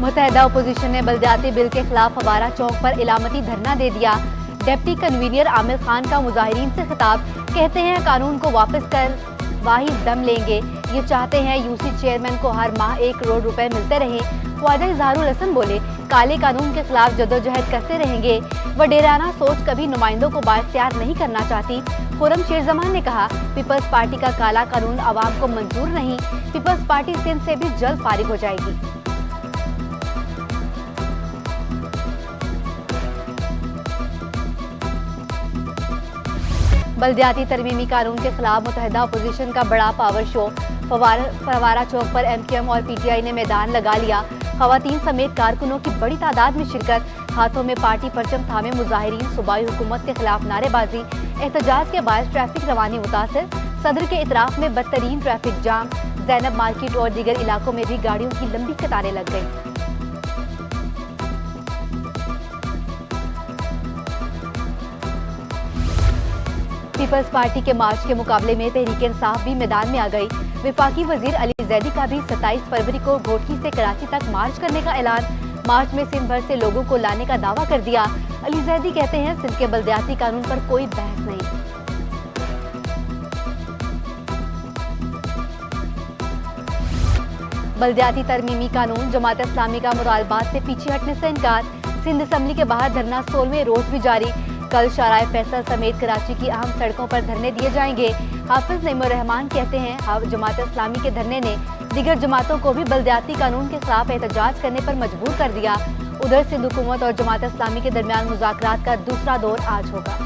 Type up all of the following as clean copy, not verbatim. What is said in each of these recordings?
मुतहदा opposition ने बलदियाती bill के खिलाफ फवारा चौक पर इलामती धरना दे दिया। डिप्टी कन्वीनर आमिर खान का मुजाहिरीन से खिताब, कहते हैं कानून को वापस कर वाही दम लेंगे। ये चाहते हैं यूसी चेयरमैन को हर माह 1 करोड़ रुपए मिलते रहें। ख्वाजा इजहारुल हसन बोले, काले कानून के खिलाफ जदोजहद करते रहेंगे। वडेराना सोच कभी नुमाइंदों को बाइख्तियार नहीं करना चाहती। खुर्रम शेरजमान ने कहा, पीपल्स पार्टी का काला कानून अवाम को मंजूर नहीं। पीपल्स पार्टी सिंध से भी जल्द फारिग हो जाएगी। बलदियाती तरमीमी कानून के खिलाफ मुतहदा अपोजिशन का बड़ा पावर शो। फवारा चौक पर MQM और PTI ने मैदान लगा लिया। खवातीन समेत कारकुनों की बड़ी तादाद में शिरकत। हाथों में पार्टी परचम थामे मुजाहिरीन सूबाई हुकूमत के खिलाफ नारेबाजी। एहतजाज के बाद ट्रैफिक रवानी मुतासर। सदर के इतराफ में बदतरीन ट्रैफिक जाम। जैनब मार्केट और दीगर इलाकों में भी गाड़ियों की लंबी कतारें लग गई। पीपल्स पार्टी के मार्च के मुकाबले में तहरीक इंसाफ भी मैदान में आ गई। विफाकी वजीर अली जैदी का भी 27 फरवरी को घोटकी से कराची तक मार्च करने का ऐलान। मार्च में सिंध भर से लोगों को लाने का दावा कर दिया। अली जैदी कहते हैं, सिंध के बलदियाती कानून पर कोई बहस नहीं। बलदियाती तरमीमी कानून, जमात इस्लामी का मुतालबात से पीछे हटने से इनकार। सिंध असम्बली के बाहर धरना 16वें रोज भी जारी। कल शाराए फैसल समेत कराची की अहम सड़कों पर धरने दिए जाएंगे। हाफिज नईमुर रहमान कहते हैं, जमात इस्लामी के धरने ने दीगर जमातों को भी बलदियाती कानून के खिलाफ एहतजाज करने पर मजबूर कर दिया। उधर सिंध हुकूमत और जमात इस्लामी के दरमियान मुज़ाकरात का दूसरा दौर आज होगा।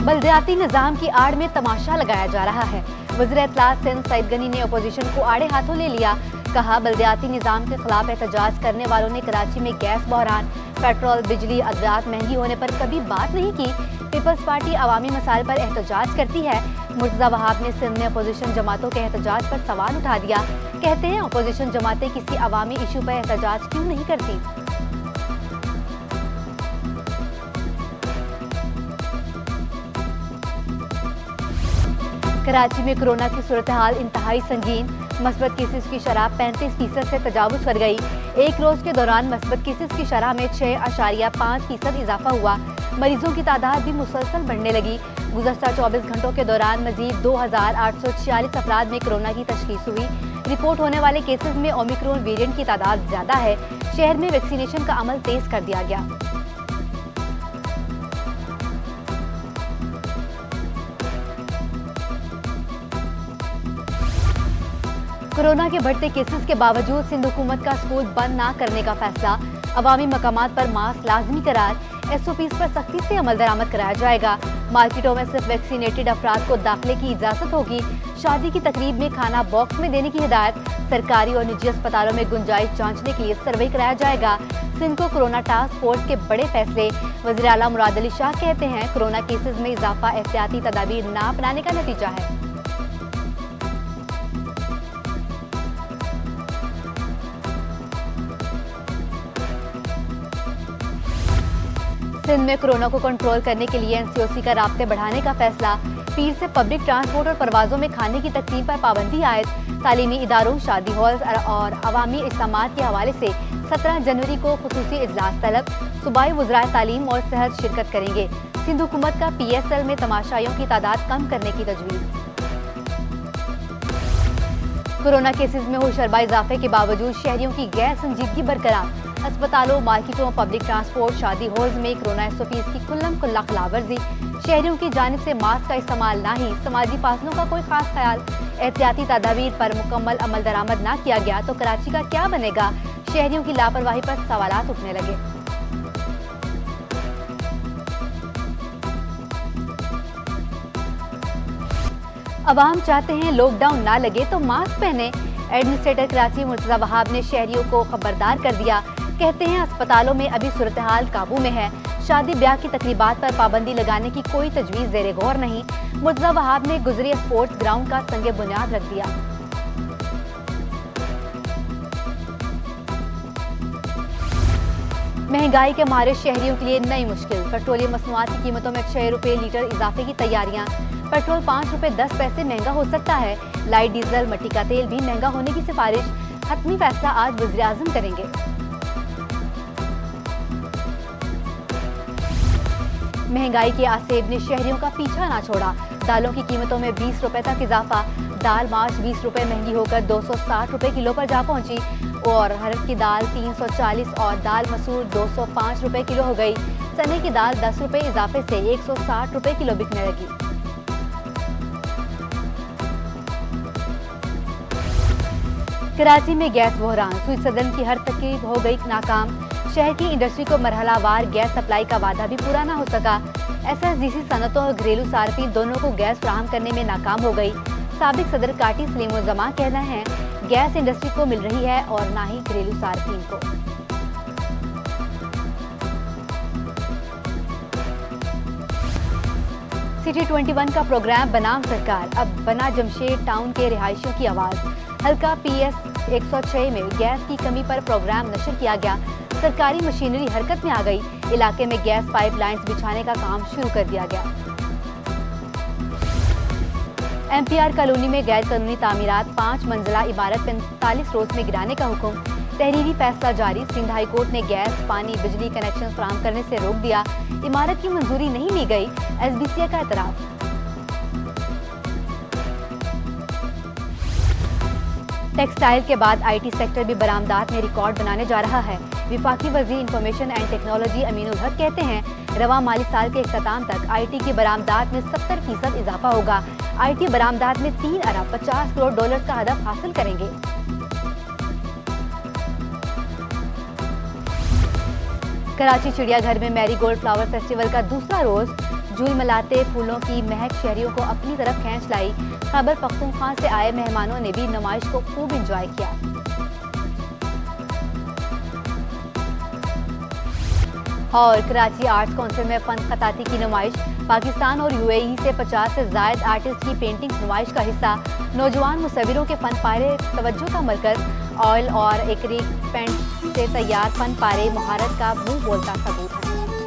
बलदियाती निजाम की आड़ में तमाशा लगाया जा रहा है। वज़ीर इत्तलात सिंध सईद गनी ने अपोजिशन को आड़े हाथों ले लिया। कहा, बलदियाती निजाम के खिलाफ एहतजाज करने वालों ने कराची में गैस बहरान, पेट्रोल, बिजली, अद्वियात महंगी होने पर कभी बात नहीं की। पीपल्स पार्टी अवामी मसाइल पर एहतजाज करती है। मुर्तज़ा वहाब ने सिंध में अपोजिशन जमातों के एहतजाज पर सवाल उठा दिया। कहते हैं, अपोजिशन जमातें किसी अवामी इशू पर एहतजाज क्यों नहीं करती। कराची में कोरोना की सूरत हाल इंतहाई संगीन। मस्बत केसेस की शरह 35% से तजावुज कर गई। एक रोज के दौरान मस्बत केसेस की शरह में 6.5% इजाफा हुआ। मरीजों की तादाद भी मुसलसल बढ़ने लगी। गुज़श्ता 24 घंटों के दौरान मजीद 2846 अफराद में कोरोना की तशखीस हुई। रिपोर्ट होने वाले केसेस में ओमिक्रॉन वेरिएंट की तादाद ज्यादा है। शहर में वैक्सीनेशन का अमल तेज कर दिया गया। कोरोना के बढ़ते केसेस के बावजूद सिंध हुकूमत का स्कूल बंद न करने का फैसला। अवामी मकामात पर मास्क लाजमी करार। SOPs पर सख्ती से अमल दरामद कराया जाएगा। मार्केटों में सिर्फ वैक्सीनेटेड अफराद को दाखिले की इजाजत होगी। शादी की तकरीब में खाना बॉक्स में देने की हिदायत। सरकारी और निजी अस्पतालों में गुंजाइश जांचने के लिए सर्वे कराया जाएगा। सिंध को कोरोना टास्क फोर्स के बड़े फैसले। वज़ीर आला मुराद अली शाह कहते हैं, कोरोना केसेस में इजाफा एहतियाती तदाबीर न अपनाने का नतीजा है। सिंध में कोरोना को कंट्रोल करने के लिए NCOC का राब्ते बढ़ाने का फैसला। पीर से पब्लिक ट्रांसपोर्ट और परवाजों में खाने की तकसीम पर पाबंदी आयद। तालीमी इदारों, शादी हॉल्स और अवामी इज्तिमात के हवाले से 17 जनवरी को खुसूसी इजलास तलब। सूबाई वज़राए तालीम और सेहत शिरकत करेंगे। सिंध हुकूमत का PSL में तमाशाइयों की तादाद कम करने की तजवीज़। कोरोना केसेस में होशरबा इजाफे के बावजूद शहरियों की गैर संजीदगी बरकरार। अस्पतालों, मार्केटों, पब्लिक ट्रांसपोर्ट, शादी हॉल्स में कोरोना SOPs की कुल्लम कुल्ला खिलाफवर्जी। शहरियों की जानिब से मास्क का इस्तेमाल ना ही, समाजी फासलों का कोई खास ख्याल। एहतियाती तदाबीर पर मुकम्मल अमल दरामद ना किया गया तो कराची का क्या बनेगा। शहरियों की लापरवाही पर सवालात उठने लगे। अवाम चाहते हैं लॉकडाउन ना लगे तो मास्क पहने। एडमिनिस्ट्रेटर कराची मुर्तज़ा वहाब ने शहरियों को खबरदार कर दिया। कहते हैं, अस्पतालों में अभी सूरत हाल काबू में है। शादी ब्याह की तकरीबात पर पाबंदी लगाने की कोई तजवीज़ ज़ेरे गौर नहीं। मुर्तज़ा वहाब ने गुजरी स्पोर्ट्स ग्राउंड का संगे बुनियाद रख दिया। महंगाई के मारे शहरियों के लिए नई मुश्किल। पेट्रोलियम मसनूआत की कीमतों में 6 रुपये लीटर इजाफे की तैयारियां। पेट्रोल 5 रुपये 10 पैसे महंगा हो सकता है। लाइट डीजल, मिट्टी का तेल भी महंगा होने की सिफारिश। हतमी फैसला आज वज़ीर-ए-आज़म करेंगे। महंगाई के आसेब ने शहरियों का पीछा ना छोड़ा। दालों की कीमतों में 20 रुपए तक इजाफा। दाल मार्च 20 रुपए महंगी होकर 260 रुपए किलो पर जा पहुंची और अरहर की दाल 340 और दाल मसूर 205 रुपए किलो हो गई। चने की दाल 10 रुपए इजाफे से 160 रुपए किलो बिकने लगी। कराची में गैस बहरान, स्विच सदन की हर तरकीब हो गई नाकाम। शहर की इंडस्ट्री को मरहलावार गैस सप्लाई का वादा भी पूरा न हो सका। SSDC सनतों और घरेलू सार्फिन दोनों को गैस फराहम करने में नाकाम हो गई। साबिक सदर काटी सलीमुज़्ज़मा कहना है गैस इंडस्ट्री को मिल रही है और ना ही घरेलू सार्फिन को। सिटी 21 का प्रोग्राम बनाम सरकार, अब बना जमशेद टाउन के रिहायशियों की आवाज। हल्का PS 106 में गैस की कमी पर प्रोग्राम नशर किया गया। सरकारी मशीनरी हरकत में आ गई। इलाके में गैस पाइपलाइंस बिछाने का काम शुरू कर दिया गया। MPR कॉलोनी में गैर कानूनी तामीरात, 5 मंजिला इमारत 45 रोज में गिराने का हुक्म। तहरीरी फैसला जारी। सिंध हाई कोर्ट ने गैस, पानी, बिजली कनेक्शन फराहम करने से रोक दिया। इमारत की मंजूरी नहीं ली गई। SBCA का एतराफ। टेक्सटाइल के बाद IT सेक्टर भी बरामदात में रिकॉर्ड बनाने जा रहा है। विफाकी वज़ीर इंफॉर्मेशन एंड टेक्नोलॉजी अमीनुल हक कहते हैं रवा माली साल के इख्तिताम तक IT की बरामदात में 70% इजाफा होगा। IT बरामदात में 3 अरब 50 करोड़ डॉलर का हदफ हासिल करेंगे। कराची चिड़ियाघर में मैरीगोल्ड फ्लावर फेस्टिवल का दूसरा रोज झूलमलाते फूलों की महक शहरियों को अपनी तरफ खींच लाई। खैबर पख्तूनख्वा से आए मेहमानों ने भी नुमाइश को खूब एंजॉय किया। और कराची आर्ट्स काउंसिल में फन खताती की नुमाइश। पाकिस्तान और UAE से 50 से ज्यादा आर्टिस्ट की पेंटिंग नुमाइश का हिस्सा। नौजवान मुसव्विरों के फन पारे तवज्जो का मरकज। ऑयल और एक्रिलिक पेंट से तैयार फन पारे महारत का मुंह बोलता सबूत है।